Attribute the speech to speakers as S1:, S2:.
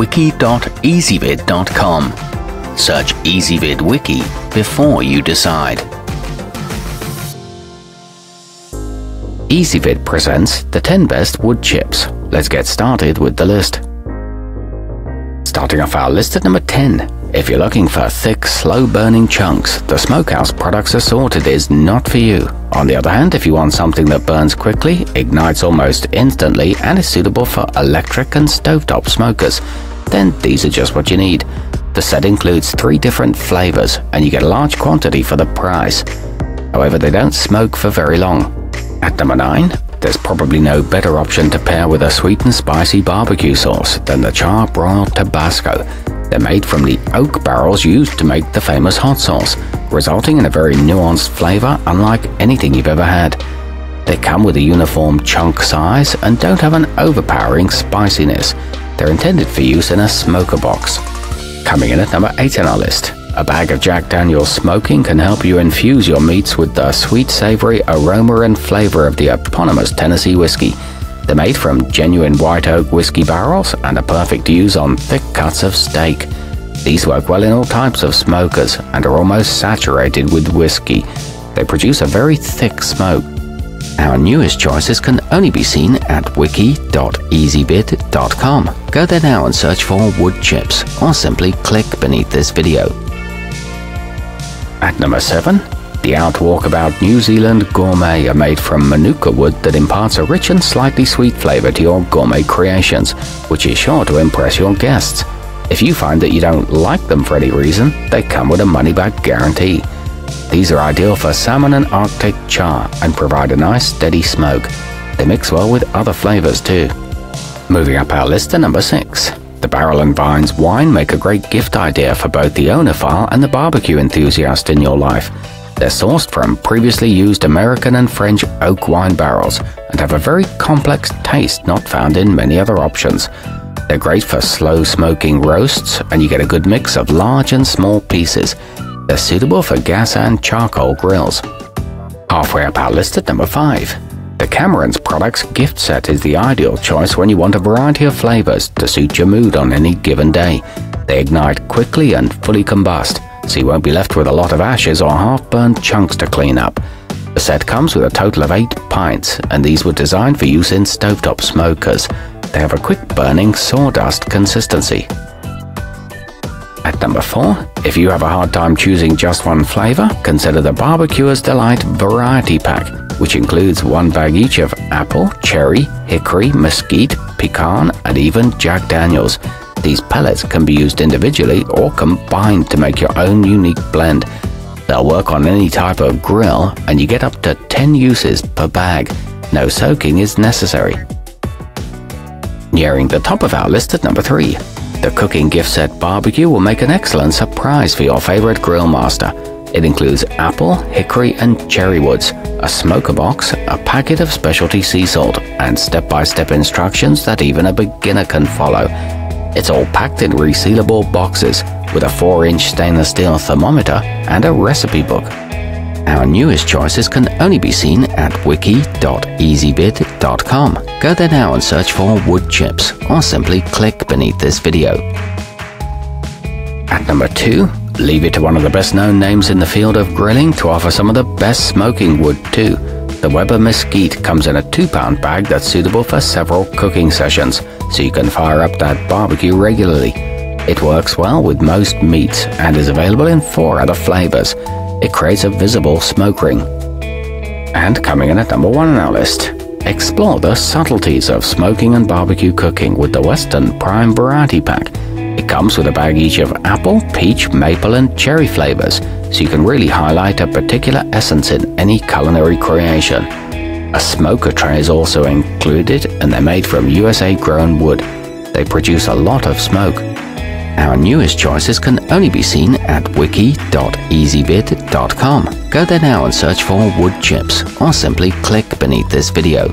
S1: wiki.ezvid.com. Search Ezvid Wiki before you decide. Ezvid presents the 10 best wood chips. Let's get started with the list. Starting off our list at number 10. If you're looking for thick, slow-burning chunks, the Smokehouse Products Assorted is not for you. On the other hand, if you want something that burns quickly, ignites almost instantly, and is suitable for electric and stovetop smokers, then these are just what you need. The set includes 3 different flavors, and you get a large quantity for the price. However, they don't smoke for very long. At number 9, there's probably no better option to pair with a sweet and spicy barbecue sauce than the char-broil Tabasco. They're made from the oak barrels used to make the famous hot sauce, resulting in a very nuanced flavor unlike anything you've ever had. They come with a uniform chunk size and don't have an overpowering spiciness. They're intended for use in a smoker box. Coming in at number 8 on our list. A bag of Jack Daniel's smoking can help you infuse your meats with the sweet, savory aroma and flavor of the eponymous Tennessee whiskey. They're made from genuine white oak whiskey barrels and are perfect to use on thick cuts of steak. These work well in all types of smokers and are almost saturated with whiskey. They produce a very thick smoke. Our newest choices can only be seen at wiki.ezvid.com. Go there now and search for wood chips, or simply click beneath this video. At number 7, the Walkabout New Zealand Gourmet are made from manuka wood that imparts a rich and slightly sweet flavor to your gourmet creations, which is sure to impress your guests. If you find that you don't like them for any reason, they come with a money-back guarantee. These are ideal for salmon and Arctic char and provide a nice steady smoke. They mix well with other flavors too. Moving up our list to number 6. The Barrel and Vines wine make a great gift idea for both the ownophile and the barbecue enthusiast in your life. They're sourced from previously used American and French oak wine barrels and have a very complex taste not found in many other options. They're great for slow smoking roasts, and you get a good mix of large and small pieces. They're suitable for gas and charcoal grills. Halfway up our list at number 5. The Cameron's Products gift set is the ideal choice when you want a variety of flavors to suit your mood on any given day. They ignite quickly and fully combust, so you won't be left with a lot of ashes or half-burned chunks to clean up. The set comes with a total of 8 pints, and these were designed for use in stovetop smokers. They have a quick-burning sawdust consistency. At number 4, if you have a hard time choosing just one flavor, consider the bbqrs Delight Variety Pack, which includes 1 bag each of apple, cherry, hickory, mesquite, pecan, and even Jack Daniel's. These pellets can be used individually or combined to make your own unique blend. They'll work on any type of grill, and you get up to 10 uses per bag. No soaking is necessary. Nearing the top of our list at number 3. The Cooking Gift Set Barbecue will make an excellent surprise for your favorite grill master. It includes apple, hickory, and cherry woods, a smoker box, a packet of specialty sea salt, and step-by-step instructions that even a beginner can follow. It's all packed in resealable boxes with a 4-inch stainless steel thermometer and a recipe book. Our newest choices can only be seen at wiki.ezvid.com. Go there now and search for wood chips, or simply click beneath this video. At number 2, leave it to one of the best-known names in the field of grilling to offer some of the best smoking wood too. The Weber Mesquite comes in a 2-pound bag that's suitable for several cooking sessions, so you can fire up that barbecue regularly. It works well with most meats and is available in 4 other flavors. It creates a visible smoke ring. And coming in at number 1 on our list, explore the subtleties of smoking and barbecue cooking with the Western Prime Variety Pack. It comes with a bag each of apple, peach, maple, and cherry flavors, so you can really highlight a particular essence in any culinary creation. A smoker tray is also included, and they're made from USA-grown wood. They produce a lot of smoke. Our newest choices can only be seen at wiki.ezvid.com. Go there now and search for wood chips, or simply click beneath this video.